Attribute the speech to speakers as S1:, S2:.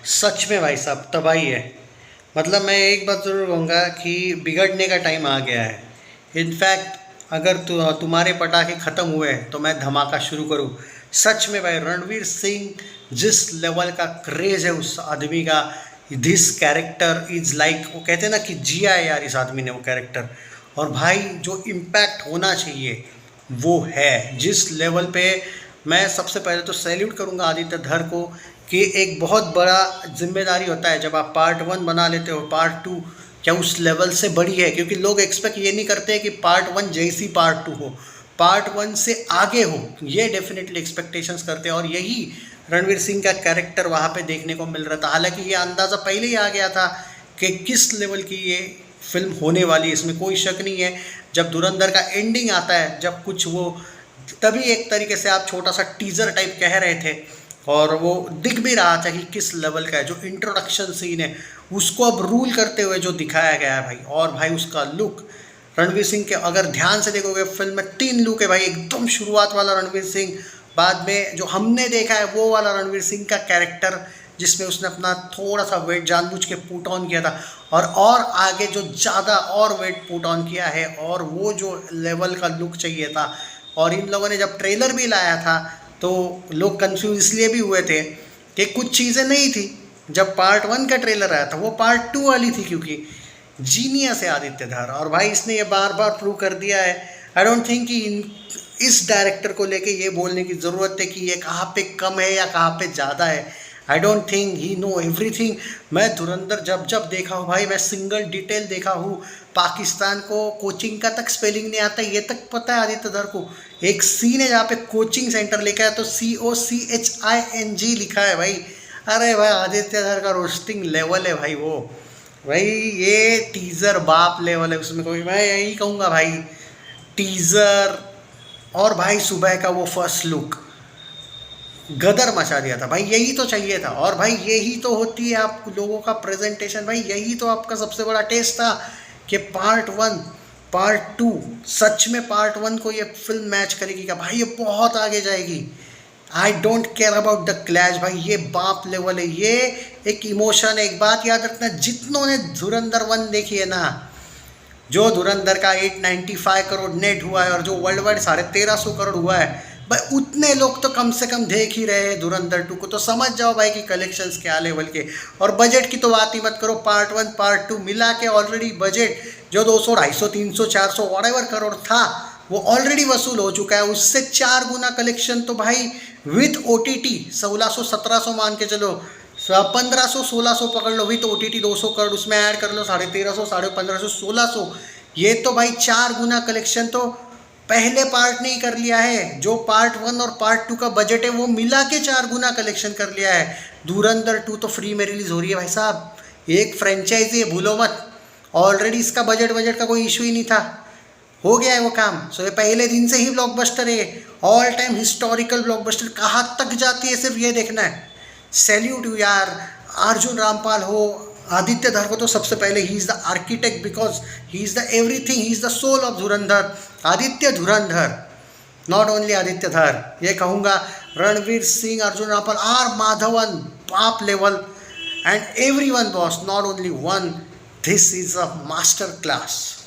S1: सच में भाई साहब तबाही है। मतलब मैं एक बात ज़रूर कहूँगा कि बिगड़ने का टाइम आ गया है। इनफैक्ट अगर तुम्हारे पटाखे ख़त्म हुए तो मैं धमाका शुरू करूँ। सच में भाई रणवीर सिंह जिस लेवल का क्रेज़ है उस आदमी का, दिस कैरेक्टर इज़ लाइक, वो कहते हैं ना कि जिया है यार इस आदमी ने वो कैरेक्टर। और भाई जो इम्पैक्ट होना चाहिए वो है जिस लेवल पे। मैं सबसे पहले तो सैल्यूट करूंगा आदित्य धर को कि एक बहुत बड़ा जिम्मेदारी होता है जब आप पार्ट वन बना लेते हो, पार्ट टू क्या उस लेवल से बड़ी है, क्योंकि लोग एक्सपेक्ट ये नहीं करते कि पार्ट वन जैसी पार्ट टू हो, पार्ट वन से आगे हो, ये डेफिनेटली एक्सपेक्टेशंस करते हैं। और यही रणवीर सिंह का कैरेक्टर वहाँ पे देखने को मिल रहा था। हालांकि ये अंदाज़ा पहले ही आ गया था कि किस लेवल की ये फिल्म होने वाली है, इसमें कोई शक नहीं है। जब धुरंधर का एंडिंग आता है, जब कुछ वो, तभी एक तरीके से आप छोटा सा टीजर टाइप कह रहे थे और वो दिख भी रहा था कि किस लेवल का है। जो इंट्रोडक्शन सीन है उसको अब रूल करते हुए जो दिखाया गया है भाई, और भाई उसका लुक रणवीर सिंह के, अगर ध्यान से देखोगे फिल्म में 3 लुक है भाई। एकदम शुरुआत वाला रणवीर सिंह, बाद में जो हमने देखा है वो वाला रणवीर सिंह का कैरेक्टर जिसमें उसने अपना थोड़ा सा वेट जानबूझ के पुट ऑन किया था, और आगे जो ज़्यादा और वेट पुट ऑन किया है, और वो जो लेवल का लुक चाहिए था। और इन लोगों ने जब ट्रेलर भी लाया था तो लोग कंफ्यूज इसलिए भी हुए थे कि कुछ चीज़ें नहीं थी। जब पार्ट वन का ट्रेलर आया था वो पार्ट टू वाली थी, क्योंकि जीनियस है आदित्य धारा, और भाई इसने ये बार बार प्रूव कर दिया है। आई डोंट थिंक कि इस डायरेक्टर को लेके ये बोलने की ज़रूरत है कि ये कहाँ पे कम है या कहाँ पे ज़्यादा है। I don't think he know everything. मैं धुरंधर जब जब देखा हूँ भाई, मैं सिंगल डिटेल देखा हूँ। पाकिस्तान को कोचिंग का तक स्पेलिंग नहीं आता, ये तक पता है आदित्य धर को। एक सीन है जहाँ पे कोचिंग सेंटर लिखा है तो COCHING लिखा है भाई। अरे भाई आदित्य धर का रोस्टिंग लेवल है भाई वो। भाई ये टीज़र बाप लेवल है, उसमें कोई, मैं यही कहूँगा भाई, टीज़र और भाई सुबह का वो फर्स्ट लुक गदर मचा दिया था भाई। यही तो चाहिए था, और भाई यही तो होती है आप लोगों का प्रेजेंटेशन भाई, यही तो आपका सबसे बड़ा टेस्ट था कि पार्ट वन पार्ट टू, सच में पार्ट वन को ये फिल्म मैच करेगी क्या भाई, ये बहुत आगे जाएगी। I don't care about the clash भाई, ये बाप लेवल है, ये एक इमोशन है। एक बात याद रखना, जितनों ने धुरंधर वन देखी है ना, जो धुरंधर का 895 करोड़ नेट हुआ है और जो वर्ल्ड वाइड 1350 करोड़ हुआ है भाई, उतने लोग तो कम से कम देख ही रहे हैं धुरंधर 2 को। तो समझ जाओ भाई कि कलेक्शंस क्या लेवल के। और बजट की तो बात ही मत करो, पार्ट वन पार्ट टू मिला के ऑलरेडी बजट जो 200 250 300 400 वॉटेवर करोड़ था वो ऑलरेडी वसूल हो चुका है। उससे 4 गुना कलेक्शन तो भाई विथ OTT 1600 1700 मान के चलो, 1500 1600 पकड़ लो, विथ OTT 200 करोड़ उसमें ऐड कर लो, 1350 1550 1600, ये तो भाई 4 गुना कलेक्शन तो पहले पार्ट ने ही कर लिया है। जो पार्ट वन और पार्ट टू का बजट है वो मिला के 4 गुना कलेक्शन कर लिया है। धुरंधर 2 तो फ्री में रिलीज हो रही है भाई साहब, एक फ्रेंचाइजी है भूलो मत। ऑलरेडी इसका बजट का कोई इशू ही नहीं था, हो गया है वो काम। सो ये पहले दिन से ही ब्लॉकबस्टर है, ऑल टाइम हिस्टोरिकल ब्लॉकबस्टर। कहाँ तक जाती है सिर्फ ये देखना है। सैल्यूट यू यार, अर्जुन रामपाल हो, आदित्य धर को तो सबसे पहले, he is the architect because he is the everything, he is the soul of Dhurandhar. Aditya Dhurandhar, not only Aditya Dhar, ये कहूँगा रणवीर सिंह, अर्जुन रामपाल, आर माधवन, बाप level, and every one boss, not only one. This is a master class.